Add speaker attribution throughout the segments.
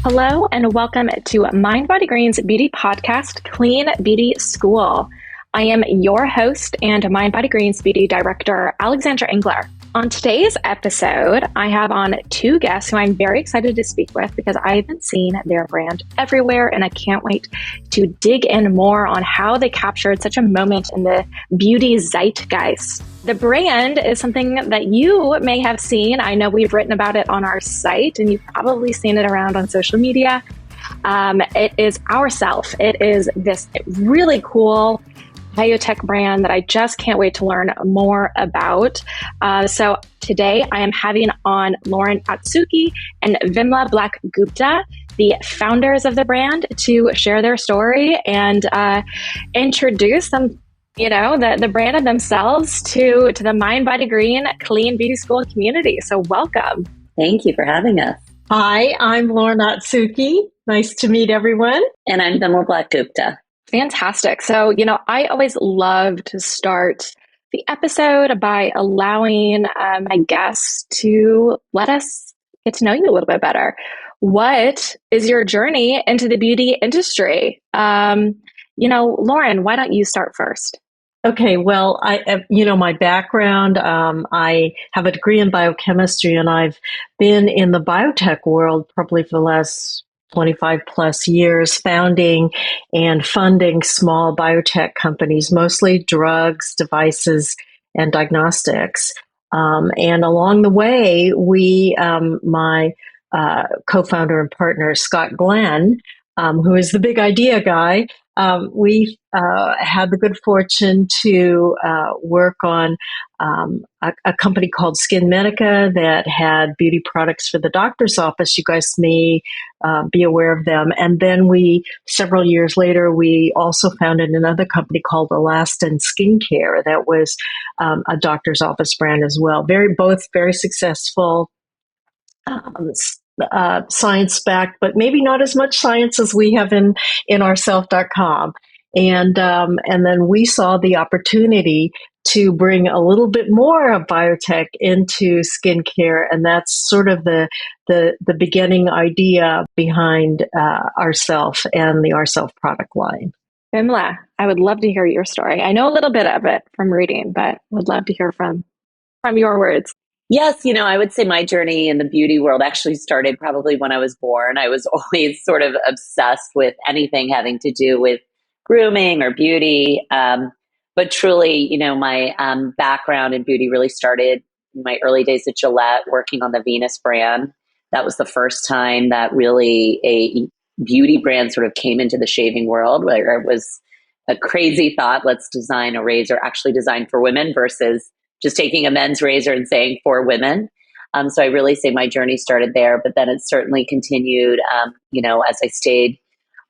Speaker 1: Hello and welcome to mindbodygreen's beauty podcast, Clean Beauty School. I am your host and mindbodygreen's beauty director, Alexandra Engler. On today's episode, I have on two guests who I'm very excited to speak with because I haven't seen their brand everywhere, and I can't wait to dig in more on how they captured such a moment in the beauty zeitgeist. The brand is something that you may have seen. I know we've written about it on our site, and you've probably seen it around on social media. It is Ourself. It is this really cool biotech brand that I just can't wait to learn more about. So today I am having on Lauren Otsuki and Vimla Black-Gupta, the founders of the brand, to share their story and introduce them, the brand and themselves to the Mind Body Green Clean Beauty School community. So welcome.
Speaker 2: Thank you for having us.
Speaker 3: Hi, I'm Lauren Otsuki. Nice to meet everyone.
Speaker 2: And I'm Vimla Black-Gupta.
Speaker 1: Fantastic. So, I always love to start the episode by allowing my guests to let us get to know you a little bit better. What is your journey into the beauty industry? Lauren, why don't you start first?
Speaker 3: Okay, well, my background, I have a degree in biochemistry, and I've been in the biotech world probably for the last 25 plus years, founding and funding small biotech companies, mostly drugs, devices, and diagnostics. And along the way, my co-founder and partner, Scott Glenn, who is the big idea guy, we had the good fortune to work on a company called Skin Medica that had beauty products for the doctor's office. You guys may be aware of them. And then several years later, we also founded another company called Elastin Skincare that was a doctor's office brand as well. Both very successful. Science-backed, but maybe not as much science as we have in Ourself.com. And then we saw the opportunity to bring a little bit more of biotech into skincare, and that's sort of the beginning idea behind Ourself and the Ourself product line.
Speaker 1: Vimla, I would love to hear your story. I know a little bit of it from reading, but would love to hear from your words.
Speaker 2: Yes, I would say my journey in the beauty world actually started probably when I was born. I was always sort of obsessed with anything having to do with grooming or beauty. But truly, my background in beauty really started in my early days at Gillette, working on the Venus brand. That was the first time that really a beauty brand sort of came into the shaving world, where it was a crazy thought, let's design a razor actually designed for women versus just taking a men's razor and saying for women. So I really say my journey started there, but then it certainly continued, as I stayed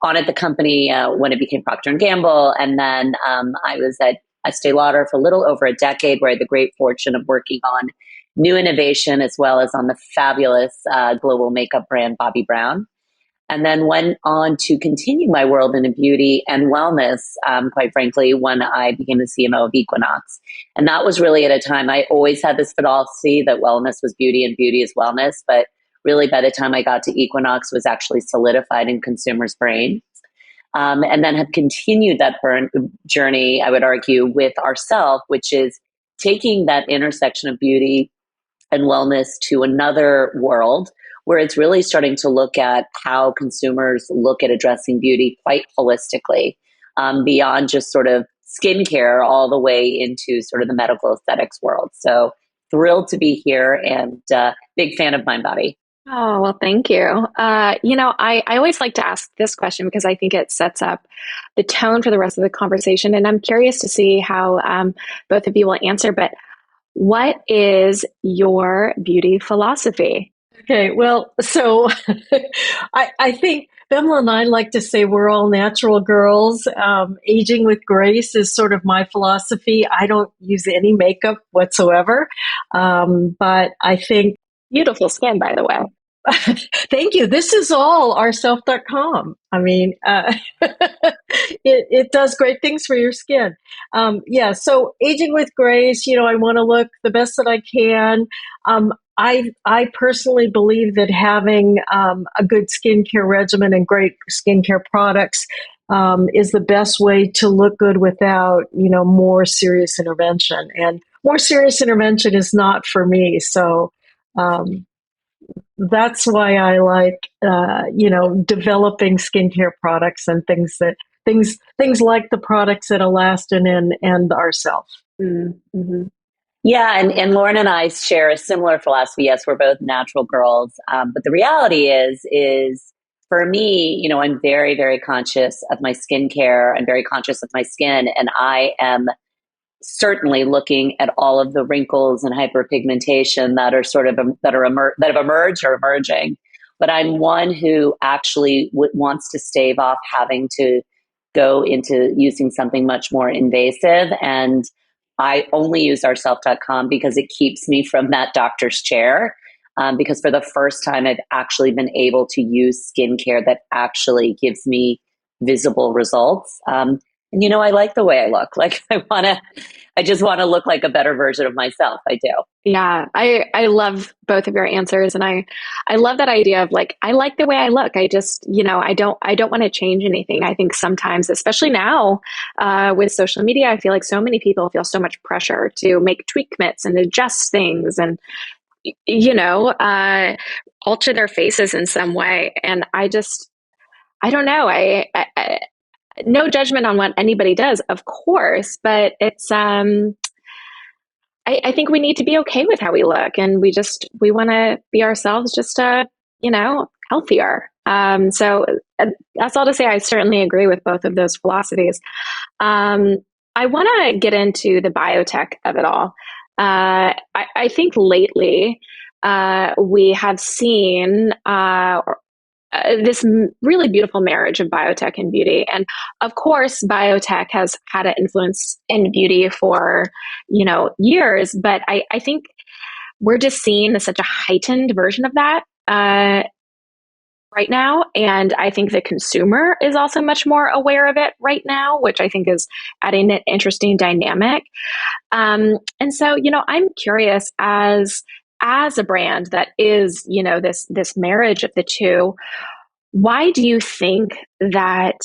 Speaker 2: on at the company when it became Procter & Gamble. And then I was at Estee Lauder for a little over a decade, where I had the great fortune of working on new innovation as well as on the fabulous global makeup brand Bobbi Brown. And then went on to continue my world in beauty and wellness, quite frankly, when I became the CMO of Equinox. And that was really at a time I always had this philosophy that wellness was beauty and beauty is wellness. But really, by the time I got to Equinox, was actually solidified in consumers' brains. And then have continued that journey, I would argue, with Ourself, which is taking that intersection of beauty and wellness to another world, where it's really starting to look at how consumers look at addressing beauty quite holistically, beyond just sort of skincare all the way into sort of the medical aesthetics world. So thrilled to be here and big fan of MindBody.
Speaker 1: Oh, well, thank you. I always like to ask this question because I think it sets up the tone for the rest of the conversation. And I'm curious to see how both of you will answer. But what is your beauty philosophy?
Speaker 3: Okay, well, so I think Vimla and I like to say we're all natural girls. Aging with grace is sort of my philosophy. I don't use any makeup whatsoever. But I think
Speaker 1: Beautiful skin, by the way.
Speaker 3: Thank you. This is all ourself.com. I mean, it does great things for your skin. Yeah. So aging with grace, I want to look the best that I can. I personally believe that having a good skincare regimen and great skincare products is the best way to look good without, more serious intervention. And more serious intervention is not for me. So, that's why I like, developing skincare products and things like the products at Elastin and Ourself.
Speaker 2: Mm-hmm. Yeah, and Lauren and I share a similar philosophy. Yes, we're both natural girls, but the reality is for me, I'm very, very conscious of my skincare. I'm very conscious of my skin, and I am certainly looking at all of the wrinkles and hyperpigmentation that are that have emerged or emerging. But I'm one who actually wants to stave off having to go into using something much more invasive. And I only use ourself.com because it keeps me from that doctor's chair. Because for the first time, I've actually been able to use skincare that actually gives me visible results. And I like the way I look. Like I just want to look like a better version of myself. I do.
Speaker 1: Yeah, I love both of your answers, and I love that idea of like I like the way I look. I just I don't want to change anything. I think sometimes, especially now with social media, I feel like so many people feel so much pressure to make tweakments and adjust things, and alter their faces in some way. And I don't know. I no judgment on what anybody does, of course, but it's I think we need to be okay with how we look, and we want to be ourselves, just healthier. So that's all to say. I certainly agree with both of those philosophies. I want to get into the biotech of it all. I think lately we have seen this really beautiful marriage of biotech and beauty. And of course, biotech has had an influence in beauty for, years, but I think we're just seeing such a heightened version of that right now. And I think the consumer is also much more aware of it right now, which I think is adding an interesting dynamic. And so, I'm curious as a brand that is, this marriage of the two, why do you think that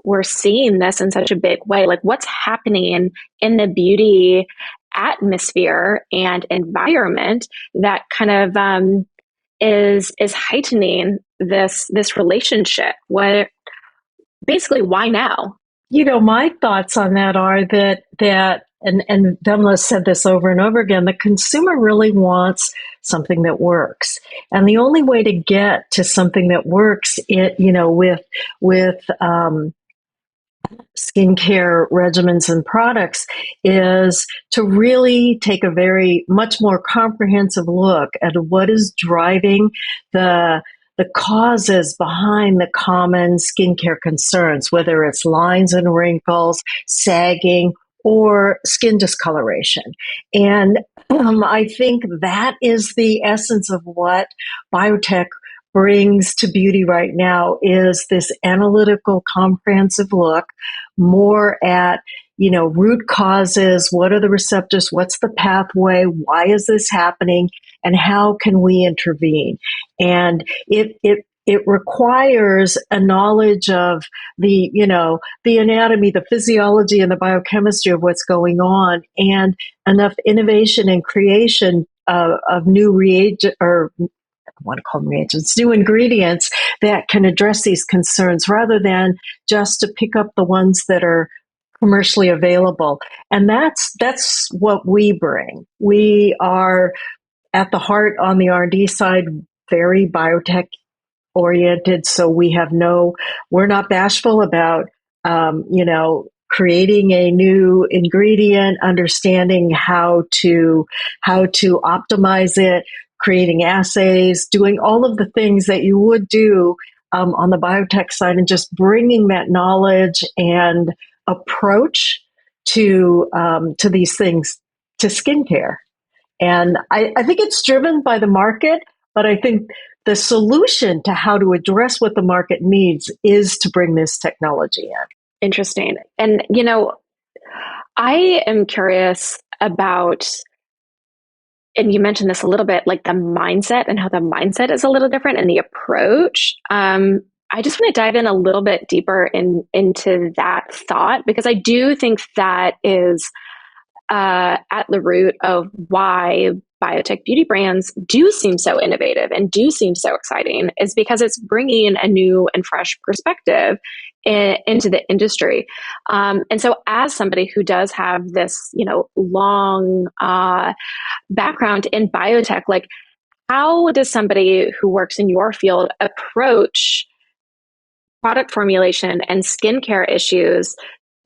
Speaker 1: we're seeing this in such a big way? Like, what's happening in the beauty atmosphere and environment that kind of is heightening this relationship? Why now?
Speaker 3: My thoughts on that are that and Vimla said this over and over again, the consumer really wants something that works. And the only way to get to something that works, with skincare regimens and products, is to really take a much more comprehensive look at what is driving the causes behind the common skincare concerns, whether it's lines and wrinkles, sagging, or skin discoloration. And I think that is the essence of what biotech brings to beauty right now, is this analytical, comprehensive look more at, root causes. What are the receptors? What's the pathway? Why is this happening? And how can we intervene? And it requires a knowledge of the anatomy, the physiology, and the biochemistry of what's going on, and enough innovation and creation of new reagent, or I want to call them reagents, new ingredients that can address these concerns, rather than just to pick up the ones that are commercially available. And that's what we bring. We are at the heart, on the R&D side, very biotech oriented. So we're not bashful about, creating a new ingredient, understanding how to optimize it, creating assays, doing all of the things that you would do on the biotech side, and just bringing that knowledge and approach to these things, to skincare. And I think it's driven by the market, but I think the solution to how to address what the market needs is to bring this technology in.
Speaker 1: Interesting. And, I am curious about, and you mentioned this a little bit, like the mindset and how the mindset is a little different and the approach. I just want to dive in a little bit deeper into that thought, because I do think that is at the root of why biotech beauty brands do seem so innovative and do seem so exciting, is because it's bringing a new and fresh perspective into the industry. And so as somebody who does have this, long background in biotech, like, how does somebody who works in your field approach product formulation and skincare issues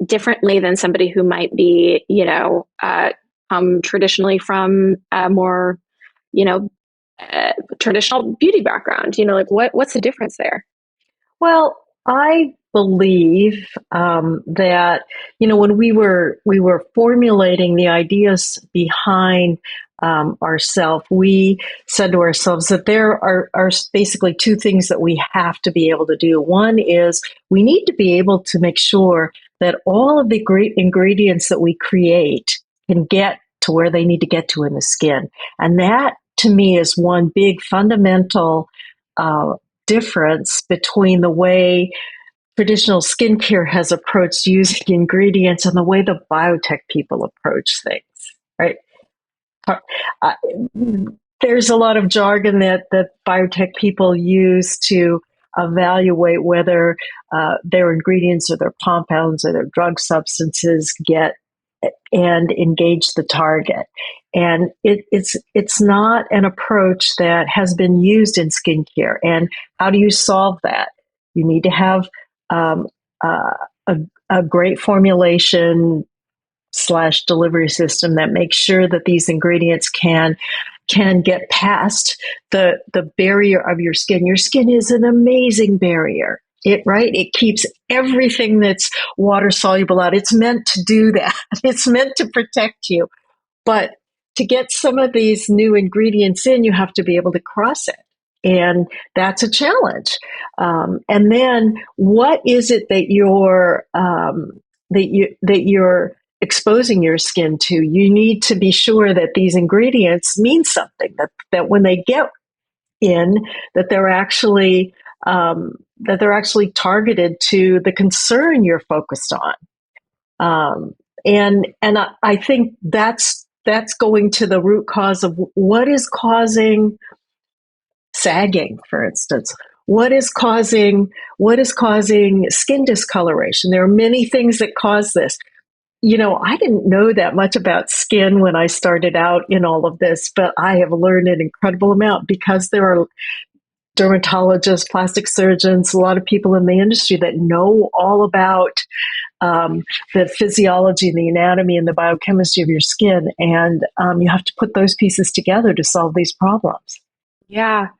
Speaker 1: differently than somebody who might be, traditionally from a more, traditional beauty background? Like, what's the difference there?
Speaker 3: Well, I believe that when we were formulating the ideas behind Ourself, we said to ourselves that there are basically two things that we have to be able to do. One is we need to be able to make sure that all of the great ingredients that we create can get to where they need to get to in the skin, and that to me is one big fundamental difference between the way traditional skincare has approached using ingredients and the way the biotech people approach things, right? There's a lot of jargon that biotech people use to evaluate whether their ingredients or their compounds or their drug substances get and engage the target. And it's not an approach that has been used in skincare. And how do you solve that? You need to have a great formulation / delivery system that makes sure that these ingredients can get past the barrier of your skin. Your skin is an amazing barrier. It keeps everything that's water soluble out. It's meant to do that. It's meant to protect you. But to get some of these new ingredients in, you have to be able to cross it. And that's a challenge. And then what is it that you're exposing your skin to? You need to be sure that these ingredients mean something, that when they get in, that they're actually targeted to the concern you're focused on. And I think that's going to the root cause of what is causing sagging, for instance. What is causing skin discoloration? There are many things that cause this. I didn't know that much about skin when I started out in all of this, but I have learned an incredible amount because there are dermatologists, plastic surgeons, a lot of people in the industry that know all about the physiology and the anatomy and the biochemistry of your skin. And you have to put those pieces together to solve these problems.
Speaker 1: Yeah.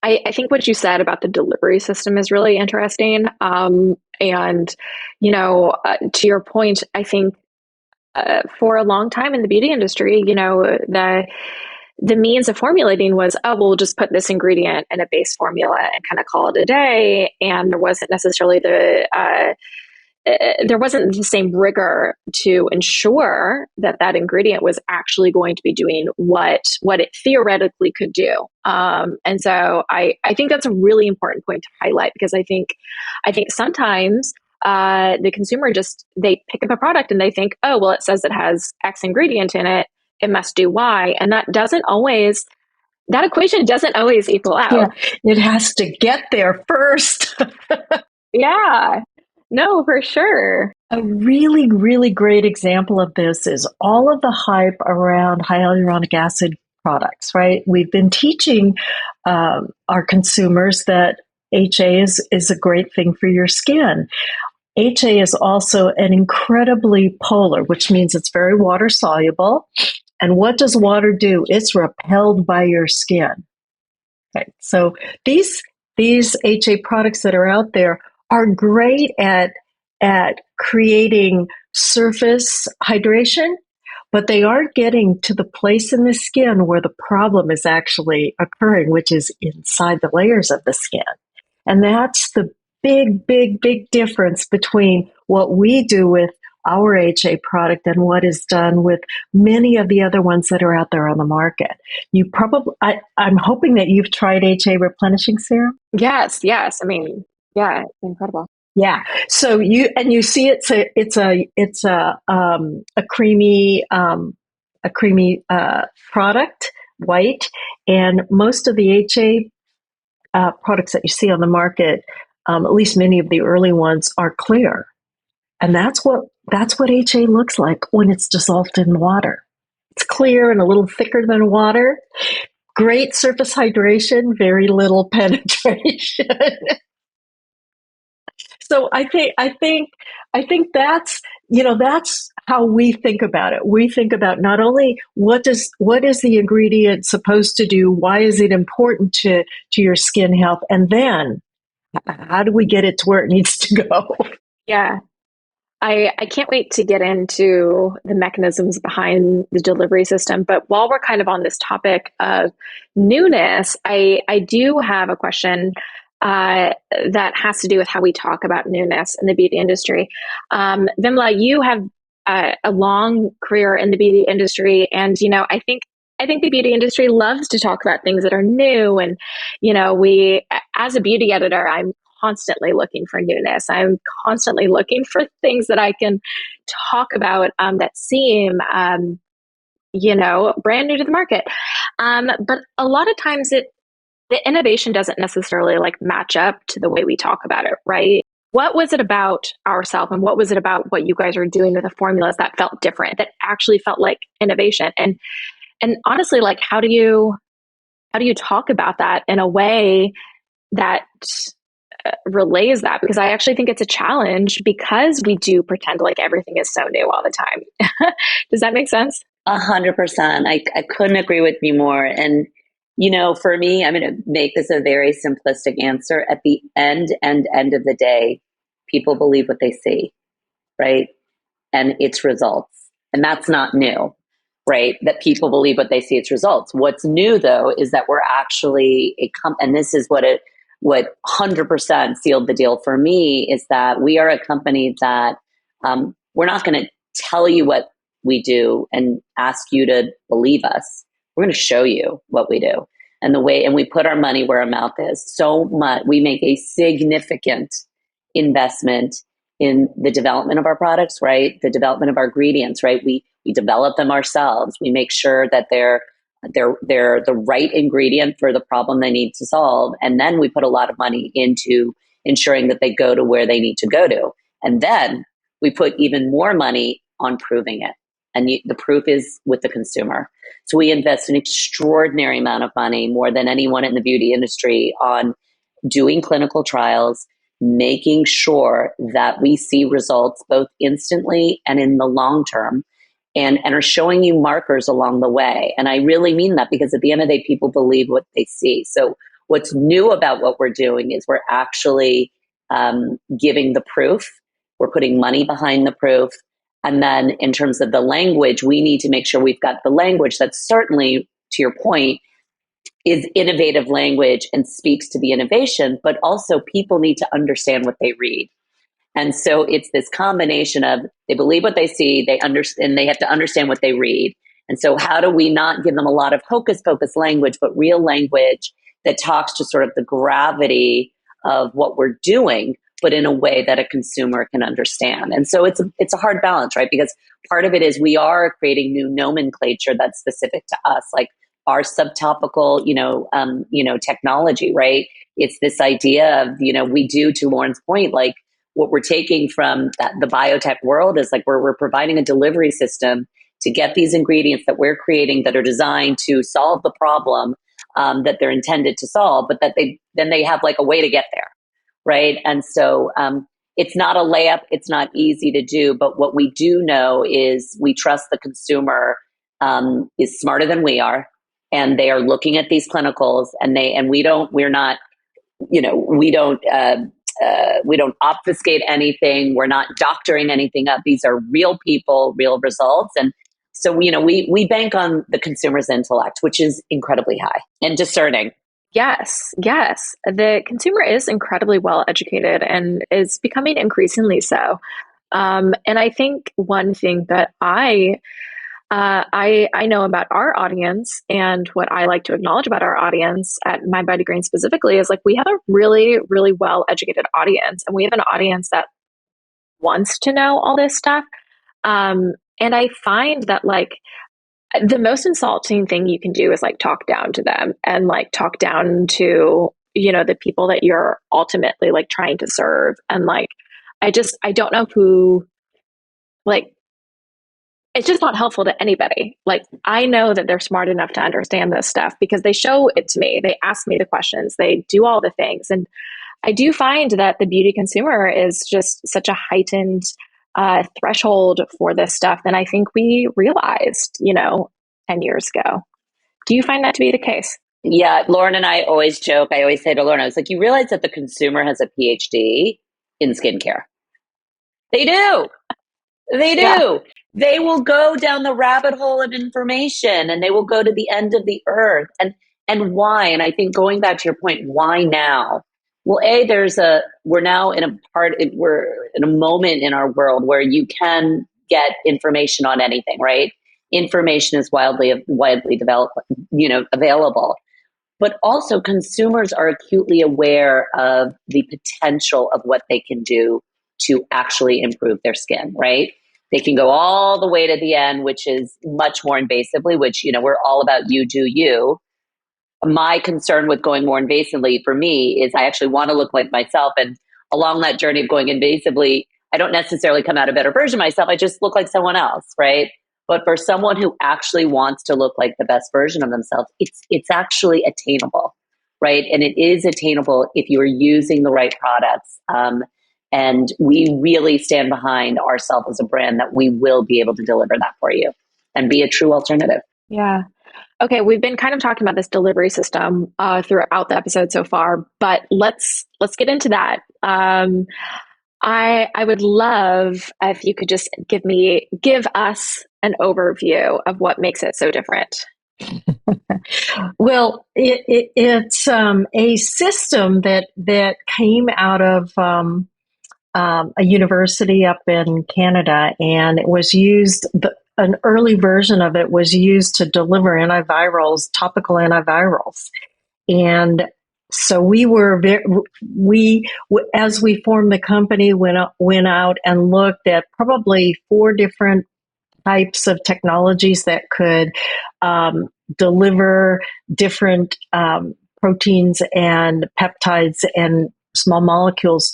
Speaker 1: I think what you said about the delivery system is really interesting. And, to your point, I think for a long time in the beauty industry, the means of formulating was, we'll just put this ingredient in a base formula and kind of call it a day. And there wasn't necessarily there wasn't the same rigor to ensure that ingredient was actually going to be doing what it theoretically could do. And so I think that's a really important point to highlight, because I think sometimes the consumer they pick up a product and they think, oh, well, it says it has X ingredient in it, it must do Y. And that equation doesn't always equal out.
Speaker 3: Yeah, it has to get there first.
Speaker 1: Yeah. No, for sure.
Speaker 3: A really, really great example of this is all of the hype around hyaluronic acid products, right? We've been teaching our consumers that HA is a great thing for your skin. HA is also an incredibly polar, which means it's very water soluble. And what does water do? It's repelled by your skin. Okay. So these HA products that are out there are great at creating surface hydration, but they aren't getting to the place in the skin where the problem is actually occurring, which is inside the layers of the skin. And that's the big difference between what we do with our HA product and what is done with many of the other ones that are out there on the market. You probably, I'm hoping that you've tried HA replenishing serum.
Speaker 1: Yes. I mean, yeah, it's incredible.
Speaker 3: Yeah. So you see it's a creamy product, white, and most of the HA products that you see on the market, at least many of the early ones, are clear. And that's what HA looks like when it's dissolved in water. It's clear and a little thicker than water. Great surface hydration, very little penetration. So I think that's, that's how we think about it. We think about not only what is the ingredient supposed to do, why is it important to your skin health, and then how do we get it to where it needs to go?
Speaker 1: Yeah. I can't wait to get into the mechanisms behind the delivery system. But while we're kind of on this topic of newness, I do have a question that has to do with how we talk about newness in the beauty industry. Vimla, you have a long career in the beauty industry, and I think the beauty industry loves to talk about things that are new. And we, as a beauty editor, I'm constantly looking for newness. I'm constantly looking for things that I can talk about that seem, brand new to the market. But a lot of times the innovation doesn't necessarily like match up to the way we talk about it, right? What was it about Ourself, and what was it about what you guys are doing with the formulas that felt different, that actually felt like innovation? And honestly, like, how do you talk about that in a way that relays that? Because I actually think it's a challenge, because we do pretend like everything is so new all the time. Does that make sense?
Speaker 2: 100%. I couldn't agree with you more. And, for me, I'm going to make this a very simplistic answer. At the end of the day, people believe what they see, right? And it's results. And that's not new, right? That people believe what they see, it's results. What's new, though, is that we're actually and this is what 100% sealed the deal for me, is that we are a company that we're not going to tell you what we do and ask you to believe us. We're going to show you what we do, and we put our money where our mouth is. So much, we make a significant investment in the development of our products, right? The development of our ingredients, right? We develop them ourselves. We make sure that they're the right ingredient for the problem they need to solve. And then we put a lot of money into ensuring that they go to where they need to go to. And then we put even more money on proving it. And the proof is with the consumer. So we invest an extraordinary amount of money, more than anyone in the beauty industry, on doing clinical trials, making sure that we see results both instantly and in the long term, and are showing you markers along the way. And I really mean that, because at the end of the day, people believe what they see. So what's new about what we're doing is we're actually giving the proof. We're putting money behind the proof. And then in terms of the language, we need to make sure we've got the language that, certainly, to your point, is innovative language and speaks to the innovation, but also people need to understand what they read. And so it's this combination of, they believe what they see, they understand, they have to understand what they read. And so how do we not give them a lot of hocus pocus language, but real language that talks to sort of the gravity of what we're doing, but in a way that a consumer can understand? And so it's a hard balance, right? Because part of it is we are creating new nomenclature that's specific to us, like our subtopical, technology, right? It's this idea of, we do, to Lauren's point, like, what we're taking from the biotech world is like we're providing a delivery system to get these ingredients that we're creating that are designed to solve the problem that they're intended to solve, but that they have like a way to get there, right? And so it's not a layup, it's not easy to do, but what we do know is we trust the consumer is smarter than we are, and they are looking at these clinicals, and we don't obfuscate anything. We're not doctoring anything up. These are real people, real results. And So, we bank on the consumer's intellect, which is incredibly high and discerning.
Speaker 1: Yes, yes. The consumer is incredibly well educated and is becoming increasingly so. And I think one thing that I know about our audience, and what I like to acknowledge about our audience at mindbodygreen specifically, is like we have a really, really well educated audience, and we have an audience that wants to know all this stuff. And I find that like the most insulting thing you can do is like talk down to them and like talk down to, the people that you're ultimately like trying to serve. And like, I don't know who, like, it's just not helpful to anybody. Like, I know that they're smart enough to understand this stuff because they show it to me. They ask me the questions, they do all the things. And I do find that the beauty consumer is just such a heightened threshold for this stuff than I think we realized, 10 years ago. Do you find that to be the case?
Speaker 2: Yeah, Lauren and I always joke. I always say to Lauren, I was like, you realize that the consumer has a PhD in skincare? They do. They do. Yeah. They will go down the rabbit hole of information and they will go to the end of the earth. And why? And I think going back to your point, why now? Well, we're now we're in a moment in our world where you can get information on anything, right? Information is widely developed, available. But also consumers are acutely aware of the potential of what they can do to actually improve their skin, right? They can go all the way to the end, which is much more invasively, which, we're all about you do you. My concern with going more invasively for me is I actually want to look like myself. And along that journey of going invasively, I don't necessarily come out a better version of myself. I just look like someone else, right? But for someone who actually wants to look like the best version of themselves, it's actually attainable, right? And it is attainable if you are using the right products. And we really stand behind Ourself as a brand that we will be able to deliver that for you and be a true alternative.
Speaker 1: Yeah. Okay, we've been kind of talking about this delivery system throughout the episode so far, but let's get into that. I would love if you could just give us an overview of what makes it so different.
Speaker 3: Well, it's a system that came out of a university up in Canada, and it was used. An early version of it was used to deliver antivirals, topical antivirals, and so as we formed the company, went out and looked at probably 4 different types of technologies that could deliver different proteins and peptides and small molecules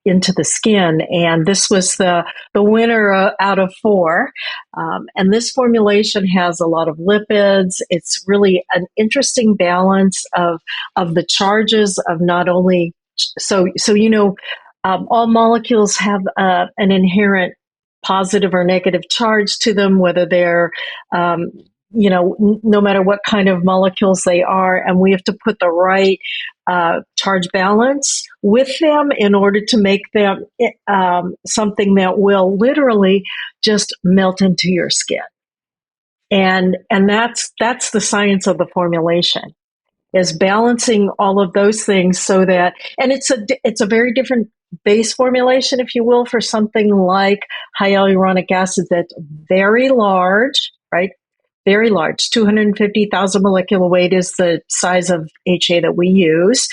Speaker 3: into the skin. And this was the winner out of 4. And this formulation has a lot of lipids. It's really an interesting balance of the charges of not only, all molecules have an inherent positive or negative charge to them, whether they're, no matter what kind of molecules they are. And we have to put the right charge balance with them in order to make them something that will literally just melt into your skin. And that's the science of the formulation, is balancing all of those things so that, and it's a very different base formulation, if you will, for something like hyaluronic acid that's very large, right? Very large. 250,000 molecular weight is the size of HA that we use.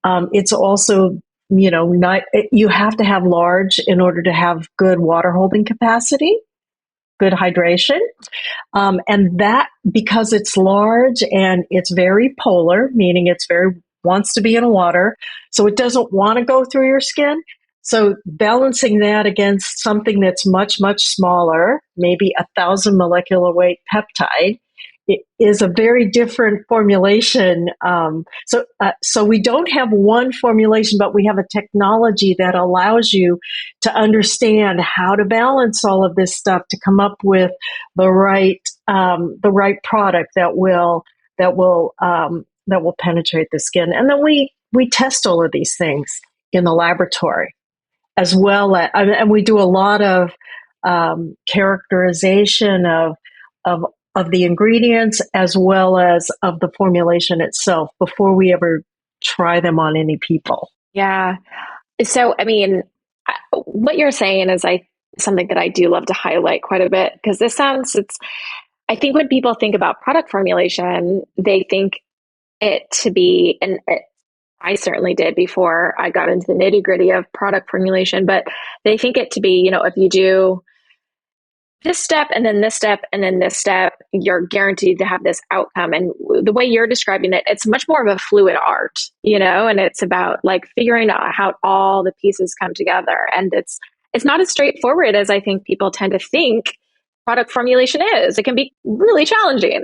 Speaker 3: It's also, you have to have large in order to have good water holding capacity, good hydration. And that, because it's large and it's very polar, meaning wants to be in water, so it doesn't want to go through your skin. So balancing that against something that's much, much smaller, maybe 1,000 molecular weight peptide, it is a very different formulation. So we don't have one formulation, but we have a technology that allows you to understand how to balance all of this stuff to come up with the right product that will penetrate the skin. And then we test all of these things in the laboratory, as well as, and we do a lot of characterization of the ingredients as well as of the formulation itself before we ever try them on any people.
Speaker 1: Yeah. So, I mean, what you're saying is something that I do love to highlight quite a bit, because I think when people think about product formulation, they think it to be, and I certainly did before I got into the nitty gritty of product formulation, but they think it to be, if you do this step and then this step and then this step, you're guaranteed to have this outcome. And the way you're describing it, it's much more of a fluid art, and it's about like figuring out how all the pieces come together. And it's not as straightforward as I think people tend to think product formulation is. It can be really challenging.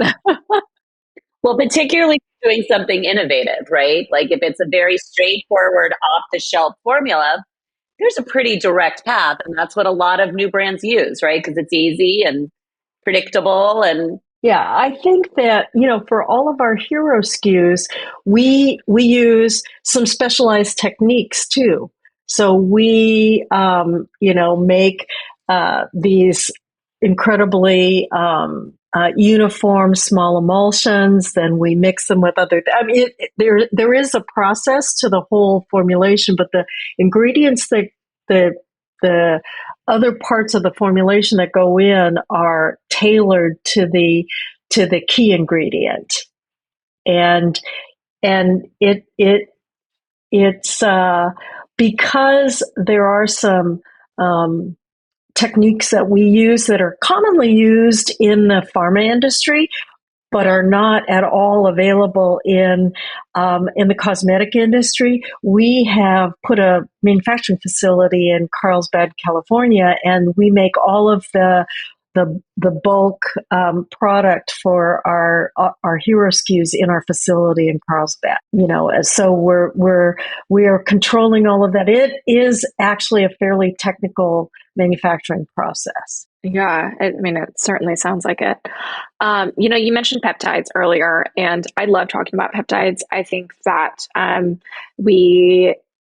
Speaker 2: Well, particularly doing something innovative, right? Like if it's a very straightforward off the shelf formula, there's a pretty direct path. And that's what a lot of new brands use, right? Because it's easy and predictable. And
Speaker 3: yeah, I think that, for all of our hero SKUs, we use some specialized techniques too. So we, make these incredibly uniform small emulsions. Then we mix them with other. There is a process to the whole formulation, but the ingredients that the other parts of the formulation that go in are tailored to the key ingredient, and it's because there are some techniques that we use that are commonly used in the pharma industry, but are not at all available in the cosmetic industry. We have put a manufacturing facility in Carlsbad, California, and we make all of the bulk product for our hero SKUs in our facility in Carlsbad. So we are controlling all of that. It is actually a fairly technical manufacturing process.
Speaker 1: Yeah, it certainly sounds like it. You mentioned peptides earlier, and I love talking about peptides. I think that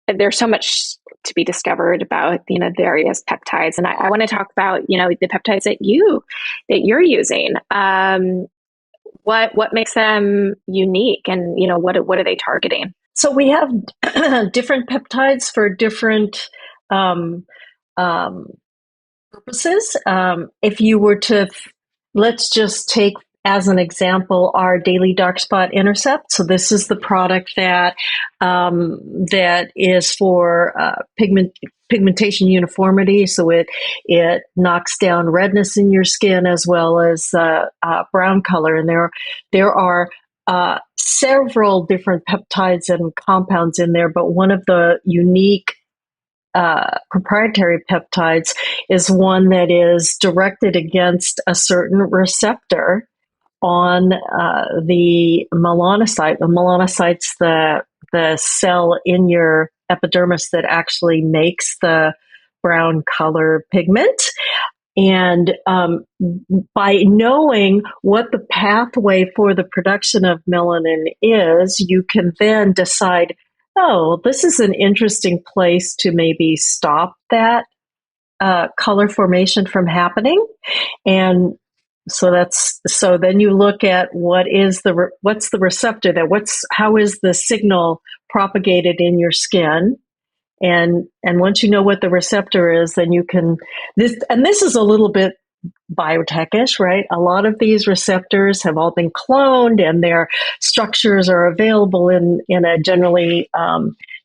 Speaker 1: there's so much to be discovered about various peptides, and I want to talk about the peptides that you're using. What makes them unique, and what are they targeting?
Speaker 3: So we have different peptides for different purposes. If you were to, let's just take as an example our daily dark spot intercept. So this is the product that is for pigmentation uniformity. So it knocks down redness in your skin as well as brown color. And there are several different peptides and compounds in there, but one of the unique proprietary peptides is one that is directed against a certain receptor on the melanocyte. The melanocyte's the cell in your epidermis that actually makes the brown color pigment. And by knowing what the pathway for the production of melanin is, you can then decide, oh, this is an interesting place to maybe stop that color formation from happening. And so then you look at what's the receptor there? How is the signal propagated in your skin? And once you know what the receptor is, then you can this is a little bit biotech-ish, right? A lot of these receptors have all been cloned, and their structures are available in a generally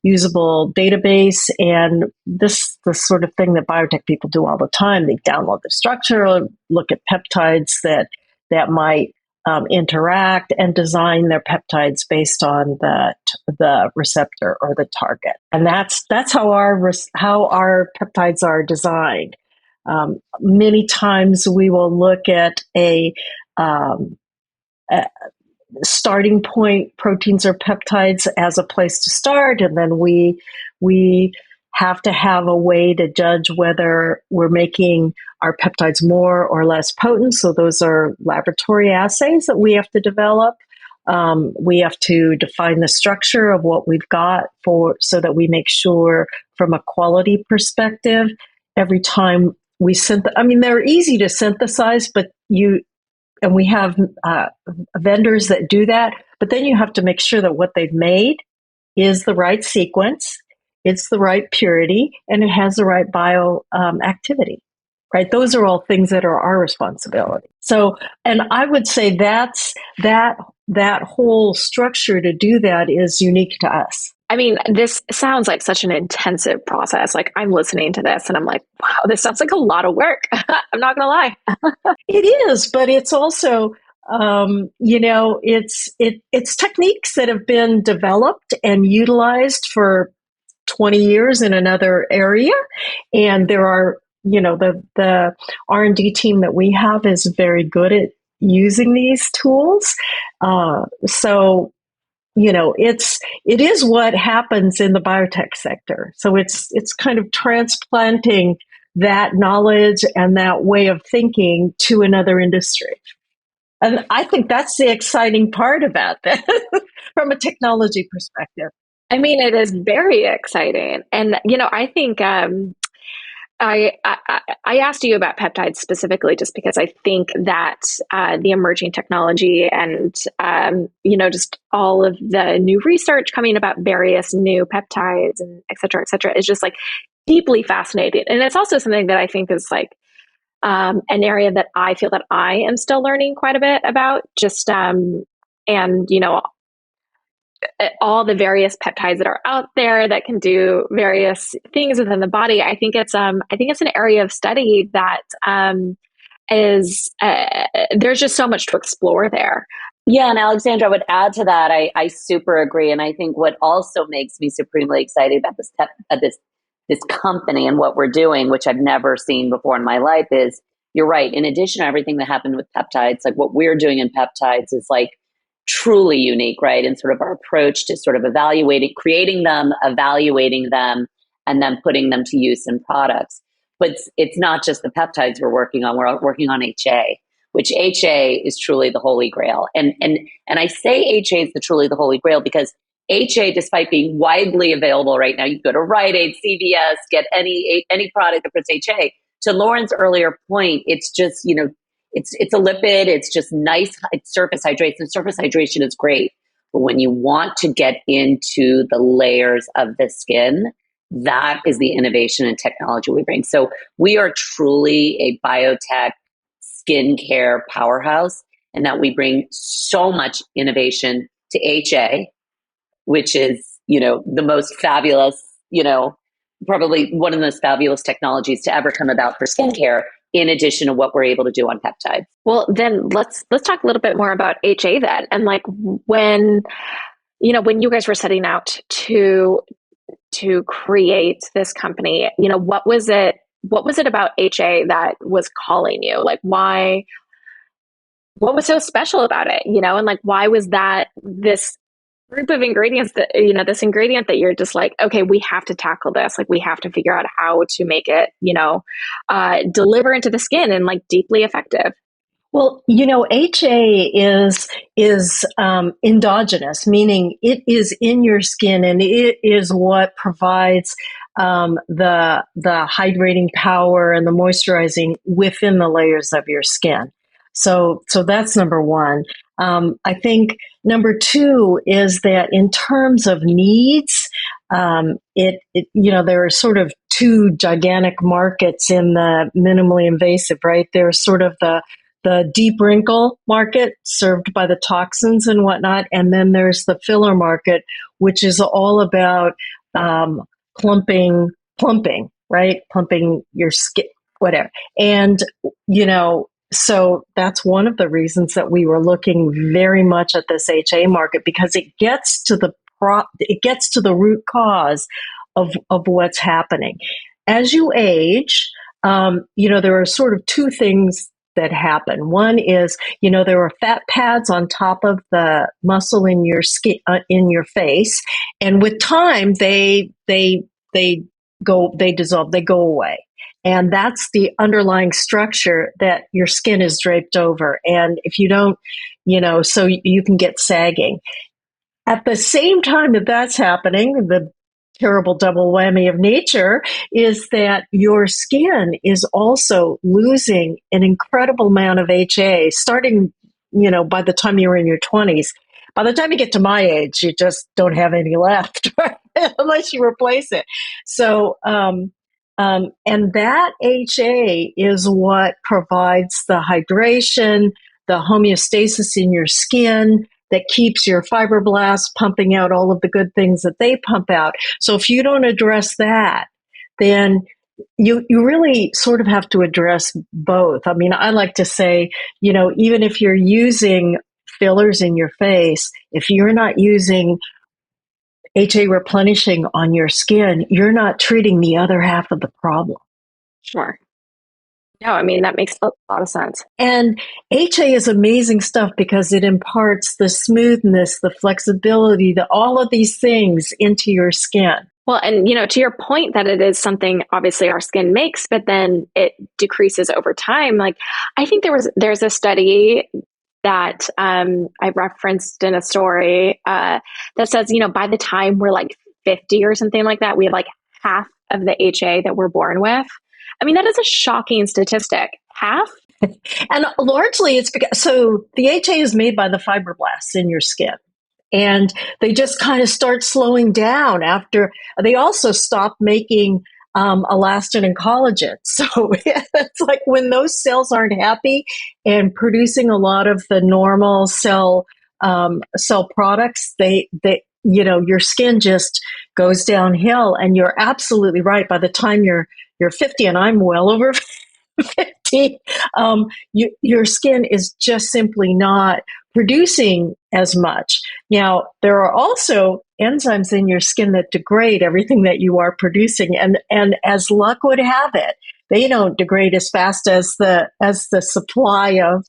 Speaker 3: usable database. And this the sort of thing that biotech people do all the time. They download the structure, look at peptides that might interact, and design their peptides based on the receptor or the target. And that's how our peptides are designed. Many times we will look at a starting point proteins or peptides as a place to start, and then we have to have a way to judge whether we're making our peptides more or less potent. So those are laboratory assays that we have to develop. We have to define the structure of what we've got so that we make sure from a quality perspective, every time we they're easy to synthesize, but and we have vendors that do that, but then you have to make sure that what they've made is the right sequence, it's the right purity, and it has the right activity. Right? Those are all things that are our responsibility. So, and I would say that whole structure to do that is unique to us.
Speaker 1: I mean, this sounds like such an intensive process. Like, I'm listening to this and I'm like, wow, this sounds like a lot of work. I'm not going to lie.
Speaker 3: It is, but it's also, it's techniques that have been developed and utilized for 20 years in another area. And there are, the R&D team that we have is very good at using these tools. So, it is what happens in the biotech sector. So it's kind of transplanting that knowledge and that way of thinking to another industry. And I think that's the exciting part about that from a technology perspective.
Speaker 1: I mean, it is very exciting. And, I think I asked you about peptides specifically just because I think that the emerging technology and, just all of the new research coming about various new peptides and et cetera, is just like deeply fascinating. And it's also something that I think is like an area that I feel that I am still learning quite a bit about, just, and, all the various peptides that are out there that can do various things within the body. I think it's an area of study that is there's just so much to explore there.
Speaker 2: Yeah, and Alexandra, I would add to that. I super agree, and I think what also makes me supremely excited about this company and what we're doing, which I've never seen before in my life, is you're right. In addition to everything that happened with peptides, like what we're doing in peptides is like truly unique, right? And sort of our approach to sort of creating them, evaluating them, and then putting them to use in products. But it's not just the peptides we're working on. We're working on HA, which HA is truly the holy grail. And I say HA is truly the holy grail because HA, despite being widely available right now, you go to Rite Aid, CVS, get any product that puts HA. To Lauren's earlier point, it's just, it's a lipid. It's just nice. It's surface hydration. Surface hydration is great. But when you want to get into the layers of the skin, that is the innovation and technology we bring. So we are truly a biotech skincare powerhouse, and that we bring so much innovation to HA, which is, the most fabulous, probably one of the most fabulous technologies to ever come about for skincare, in addition to what we're able to do on peptides.
Speaker 1: Well, then let's talk a little bit more about HA then. And like when you guys were setting out to create this company, what was it about HA that was calling you? Like what was so special about it? And like, why was that this group of ingredients that, this ingredient that you're just like, okay, we have to tackle this. Like, we have to figure out how to make it, deliver into the skin and like deeply effective.
Speaker 3: Well, HA is endogenous, meaning it is in your skin, and it is what provides the hydrating power and the moisturizing within the layers of your skin. So that's number one. I think number two is that in terms of needs, there are sort of two gigantic markets in the minimally invasive, right? There's sort of the deep wrinkle market served by the toxins and whatnot. And then there's the filler market, which is all about plumping, right? Plumping your skin, whatever. And, so that's one of the reasons that we were looking very much at this HA market, because it gets to the root cause of what's happening. As you age, there are sort of two things that happen. One is, there are fat pads on top of the muscle in your skin, in your face, and with time they dissolve, they go away. And that's the underlying structure that your skin is draped over. And if you don't, so you can get sagging. At the same time that that's happening, the terrible double whammy of nature is that your skin is also losing an incredible amount of HA starting, by the time you're in your 20s. By the time you get to my age, you just don't have any left, right? Unless you replace it. So, and that HA is what provides the hydration, the homeostasis in your skin that keeps your fibroblasts pumping out all of the good things that they pump out. So if you don't address that, then you really sort of have to address both. I mean, I like to say, even if you're using fillers in your face, if you're not using HA replenishing on your skin, you're not treating the other half of the problem.
Speaker 1: Sure. No, I mean, that makes a lot of sense.
Speaker 3: And HA is amazing stuff because it imparts the smoothness, the flexibility, all of these things into your skin.
Speaker 1: Well, and to your point that it is something obviously our skin makes, but then it decreases over time. Like, I think there's a study that I referenced in a story that says, by the time we're like 50 or something like that, we have like half of the HA that we're born with. I mean, that is a shocking statistic. Half?
Speaker 3: And largely it's because, so the HA is made by the fibroblasts in your skin. And they just kind of start slowing down after they also stop making elastin and collagen. So it's like when those cells aren't happy and producing a lot of the normal cell products, your skin just goes downhill. And you're absolutely right. By the time you're 50, and I'm well over 50, your skin is just simply not producing as much. Now, there are also enzymes in your skin that degrade everything that you are producing, and as luck would have it, they don't degrade as fast as the supply of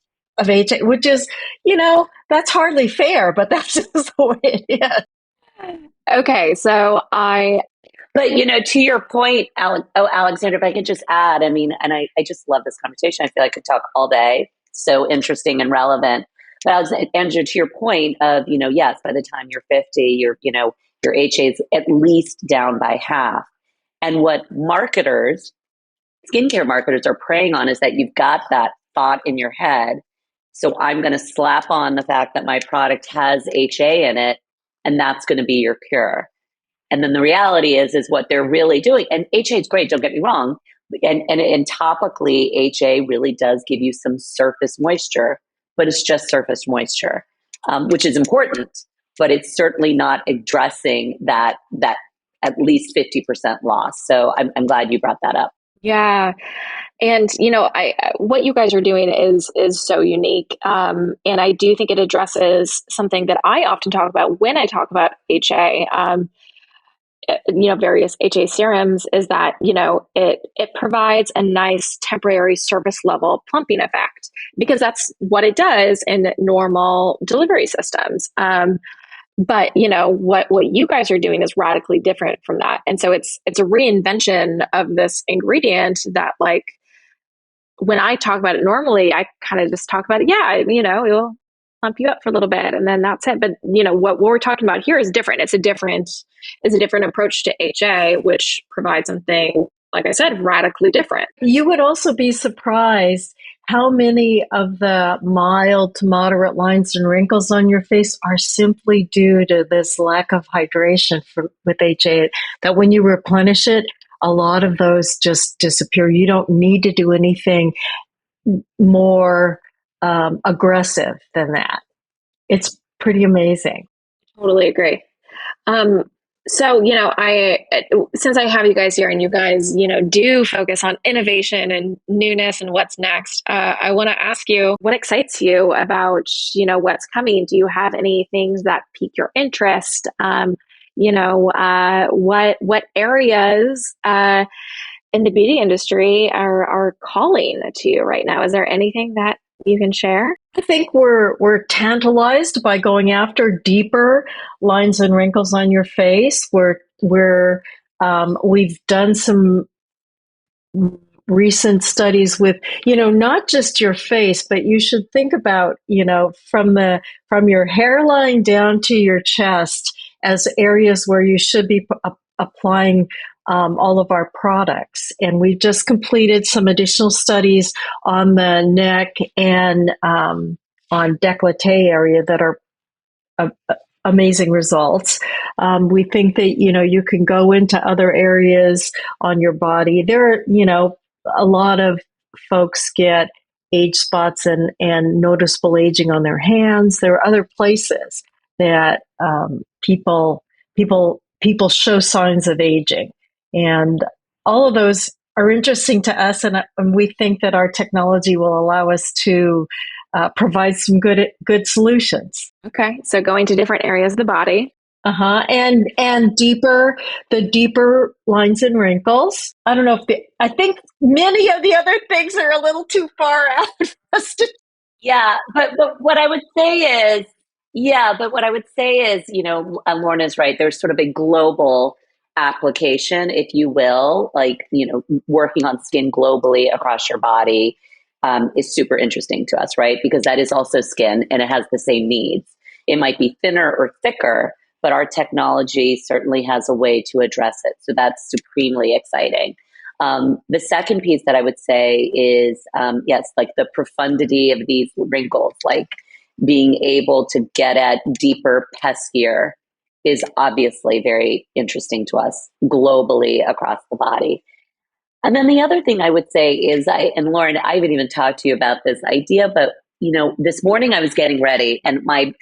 Speaker 3: HA, which is, that's hardly fair, but that's just the way it is.
Speaker 1: Okay, so
Speaker 2: But, to your point, Alexandra, if I could just add, I mean, and I just love this conversation. I feel like I could talk all day. So interesting and relevant. But Alexandra, to your point of, yes, by the time you're 50, your HA is at least down by half. And what skincare marketers are preying on is that you've got that thought in your head. So I'm going to slap on the fact that my product has HA in it, and that's going to be your cure. And then the reality is what they're really doing. And HA is great, don't get me wrong. And topically, HA really does give you some surface moisture, but it's just surface moisture, which is important, but it's certainly not addressing that at least 50% loss. So I'm glad you brought that up.
Speaker 1: Yeah. And, what you guys are doing is so unique. And I do think it addresses something that I often talk about when I talk about HA. Various HA serums is that, it provides a nice temporary surface level plumping effect because that's what it does in normal delivery systems. But what you guys are doing is radically different from that. And so it's a reinvention of this ingredient that, like, when I talk about it normally, I kind of just talk about it. Yeah, it'll pump you up for a little bit and then that's it. But what we're talking about here is different. It's a different approach to HA, which provides something, like I said, radically different.
Speaker 3: You would also be surprised how many of the mild to moderate lines and wrinkles on your face are simply due to this lack of hydration with HA, that when you replenish it, a lot of those just disappear. You don't need to do anything more aggressive than that. It's pretty amazing.
Speaker 1: Totally agree. So, since I have you guys here and you guys, do focus on innovation and newness and what's next, I want to ask you what excites you about, what's coming. Do you have any things that pique your interest? What areas in the beauty industry are calling to you right now? Is there anything that you can share?
Speaker 3: I think we're tantalized by going after deeper lines and wrinkles on your face. We've done some recent studies with, not just your face, but you should think about, from your hairline down to your chest as areas where you should be applying all of our products. And we've just completed some additional studies on the neck and on décolleté area that are amazing results. We think that, you can go into other areas on your body. There are, a lot of folks get age spots and noticeable aging on their hands. There are other places that people show signs of aging. And all of those are interesting to us. And we think that our technology will allow us to provide some good solutions.
Speaker 1: Okay, so going to different areas of the body.
Speaker 3: And the deeper lines and wrinkles. I don't know I think many of the other things are a little too far out for us to.
Speaker 2: Yeah, but what I would say is, Lauren is right. There's sort of a global application, if you will, like, working on skin globally across your body is super interesting to us, right? Because that is also skin and it has the same needs. It might be thinner or thicker, but our technology certainly has a way to address it. So that's supremely exciting. The second piece that I would say is, yes, like the profundity of these wrinkles, like being able to get at deeper, peskier is obviously very interesting to us globally across the body. And then the other thing I would say is, and Lauren, I haven't even talked to you about this idea, but, this morning I was getting ready and I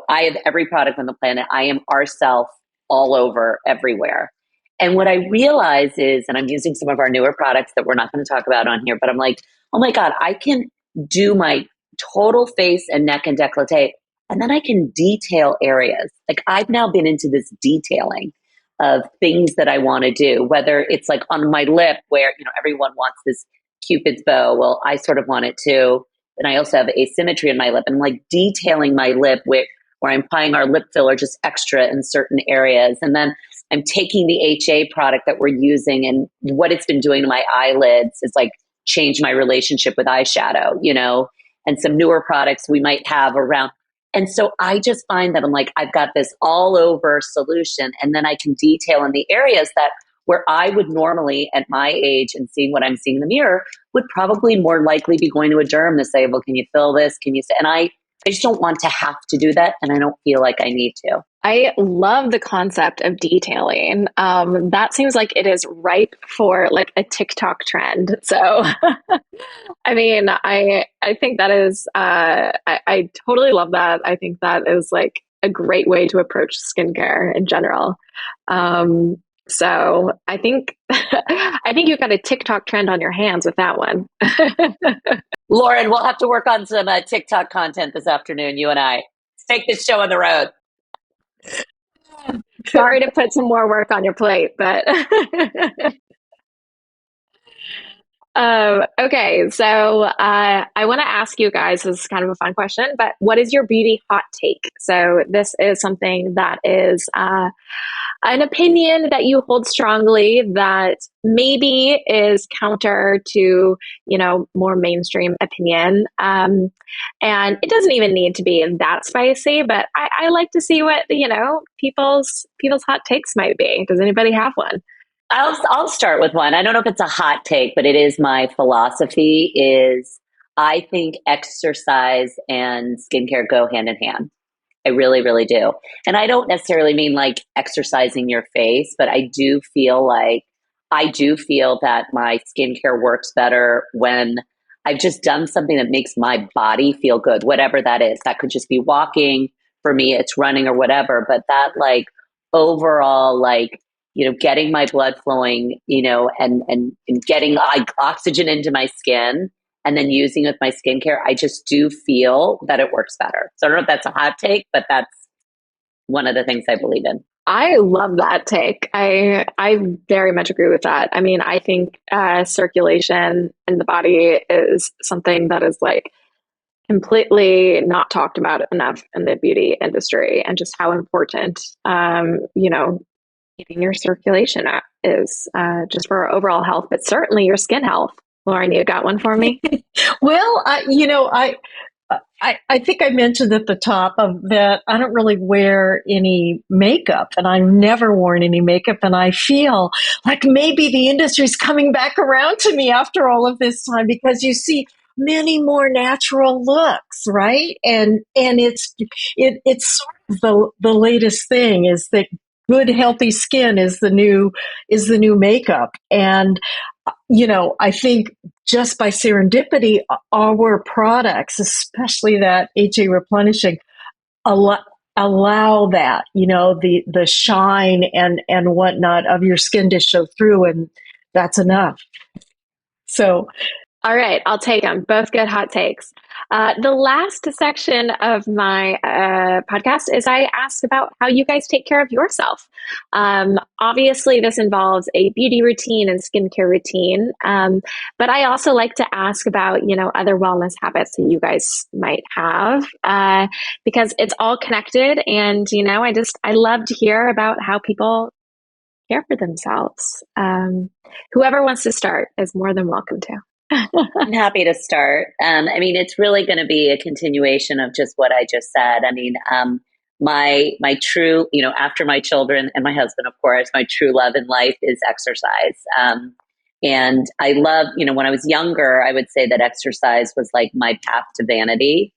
Speaker 2: have every product on the planet. I am Ourself all over everywhere. And what I realize is, and I'm using some of our newer products that we're not going to talk about on here, but I'm like, oh my God, I can do my total face and neck and décolleté, and then I can detail areas. Like I've now been into this detailing of things that I want to do, whether it's like on my lip where, everyone wants this Cupid's bow. Well, I sort of want it too. And I also have asymmetry in my lip. I'm like detailing my lip where I'm applying our lip filler just extra in certain areas. And then I'm taking the HA product that we're using and what it's been doing to my eyelids is like change my relationship with eyeshadow, and some newer products we might have around. And so I just find that I'm like, I've got this all over solution. And then I can detail in the areas that where I would normally at my age and seeing what I'm seeing in the mirror would probably more likely be going to a derm to say, well, can you fill this? Can you say, and I just don't want to have to do that. And I don't feel like I need to.
Speaker 1: I love the concept of detailing. That seems like it is ripe for like a TikTok trend. So, I mean, I think that is, I totally love that. I think that is like a great way to approach skincare in general. So I think, I think you've got a TikTok trend on your hands with that one.
Speaker 2: Lauren, we'll have to work on some TikTok content this afternoon, you and I. Let's take this show on the road.
Speaker 1: Sorry to put some more work on your plate, but okay. So I want to ask you guys, this is kind of a fun question, but what is your beauty hot take? So this is something that is an opinion that you hold strongly that maybe is counter to, more mainstream opinion. And it doesn't even need to be that spicy, but I like to see what, people's hot takes might be. Does anybody have one?
Speaker 2: I'll start with one. I don't know if it's a hot take, but it is my philosophy is I think exercise and skincare go hand in hand. I really, really do. And I don't necessarily mean like exercising your face, but I do feel that my skincare works better when I've just done something that makes my body feel good, whatever that is. That could just be walking. For me, it's running or whatever. But that like overall, like, getting my blood flowing, and getting oxygen into my skin and then using with my skincare, I just do feel that it works better. So I don't know if that's a hot take, but that's one of the things I believe in.
Speaker 1: I love that take. I very much agree with that. I mean, I think circulation in the body is something that is like completely not talked about enough in the beauty industry, and just how important, keeping your circulation up is just for our overall health, but certainly your skin health. Lauren, you got one for me?
Speaker 3: Well, I think I mentioned at the top of that I don't really wear any makeup, and I've never worn any makeup, and I feel like maybe the industry's coming back around to me after all of this time, because you see many more natural looks, right? And it's sort of the latest thing is that good healthy skin is the new makeup. And I think just by serendipity, our products, especially that HA replenishing, allow that, the shine and whatnot of your skin to show through, and that's enough. So
Speaker 1: all right, I'll take them. Both good hot takes. The last section of my podcast is I ask about how you guys take care of yourself. Obviously, this involves a beauty routine and skincare routine, but I also like to ask about other wellness habits that you guys might have, because it's all connected. And I love to hear about how people care for themselves. Whoever wants to start is more than welcome to.
Speaker 2: I'm happy to start. It's really going to be a continuation of just what I just said. My true, after my children and my husband, of course, my true love in life is exercise. And I love, when I was younger, I would say that exercise was like my path to vanity,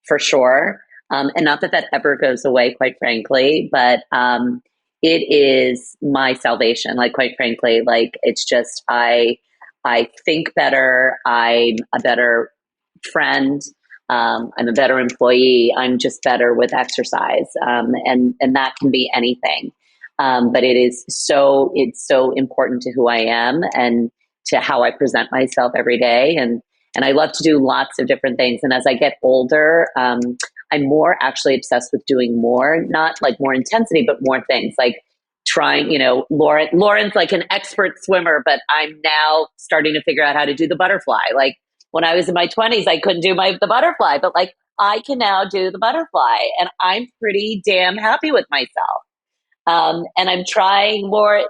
Speaker 2: for sure. And not that ever goes away, quite frankly, but it is my salvation. Like, quite frankly, it's just, I think better. I'm a better friend. I'm a better employee. I'm just better with exercise. And that can be anything. But it's so important to who I am and to how I present myself every day. And I love to do lots of different things. And as I get older, I'm more actually obsessed with doing more, not like more intensity, but more things like trying, Lauren's like an expert swimmer, but I'm now starting to figure out how to do the butterfly. Like when I was in my 20s, I couldn't do the butterfly, but like I can now do the butterfly, and I'm pretty damn happy with myself. And I'm trying more.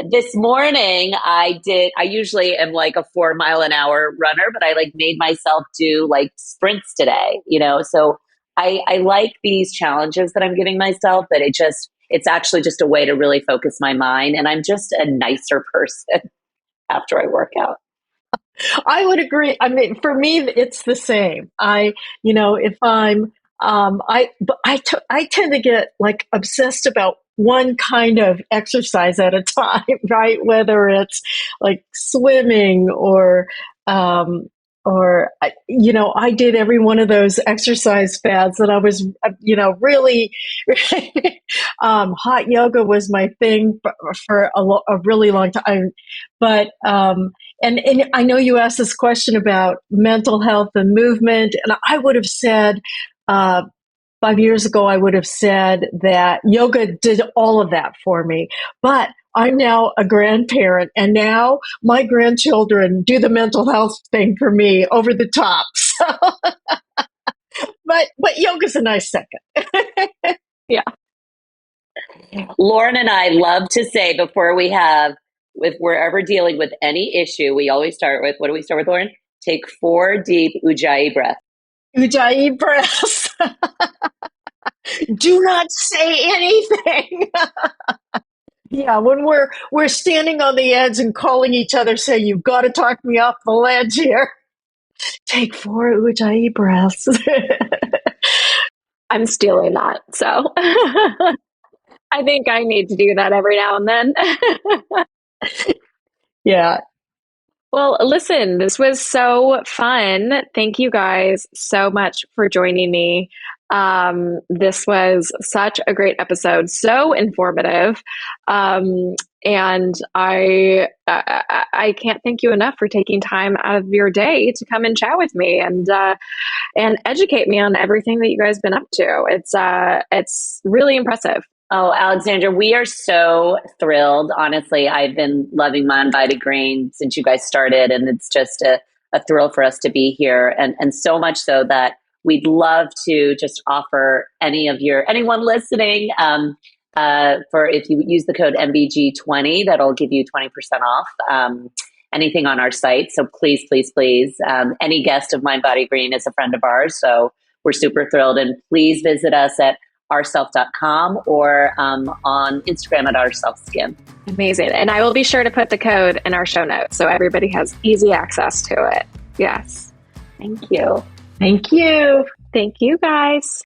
Speaker 2: This morning I usually am like a 4 mile an hour runner, but I like made myself do like sprints today, so I like these challenges that I'm giving myself, but it's actually just a way to really focus my mind. And I'm just a nicer person after I work out.
Speaker 3: I would agree. I mean, for me, it's the same. If I tend to get like obsessed about one kind of exercise at a time, right? Whether it's like swimming or I did every one of those exercise fads that I was, really, hot yoga was my thing for a really long time. But, and I know you asked this question about mental health and movement, and I would have said, 5 years ago, I would have said that yoga did all of that for me. But I'm now a grandparent, and now my grandchildren do the mental health thing for me over the top. So, but yoga's a nice second.
Speaker 1: Yeah.
Speaker 2: Lauren and I love to say if we're ever dealing with any issue, we always start with, what do we start with, Lauren? Take 4 deep Ujjayi breaths.
Speaker 3: Ujjayi breaths. Do not say anything. Yeah, when we're standing on the edge and calling each other, say, "You've got to talk me off the ledge here." Take 4 Ujjayi breaths.
Speaker 1: I'm stealing that. So I think I need to do that every now and then.
Speaker 3: Yeah.
Speaker 1: Well, listen, this was so fun. Thank you guys so much for joining me. This was such a great episode, so informative. And I can't thank you enough for taking time out of your day to come and chat with me and educate me on everything that you guys have been up to. It's really impressive.
Speaker 2: Oh, Alexandra, we are so thrilled. Honestly, I've been loving mindbodygreen since you guys started, and it's just a thrill for us to be here. And so much so that we'd love to just offer anyone listening, for if you use the code MBG20, that'll give you 20% off anything on our site. So please, please, please, any guest of mindbodygreen is a friend of ours. So we're super thrilled. And please visit us at ourself.com or on Instagram at ourselfskin.
Speaker 1: Amazing. And I will be sure to put the code in our show notes so everybody has easy access to it. Yes. Thank you.
Speaker 3: Thank you.
Speaker 1: Thank you, guys.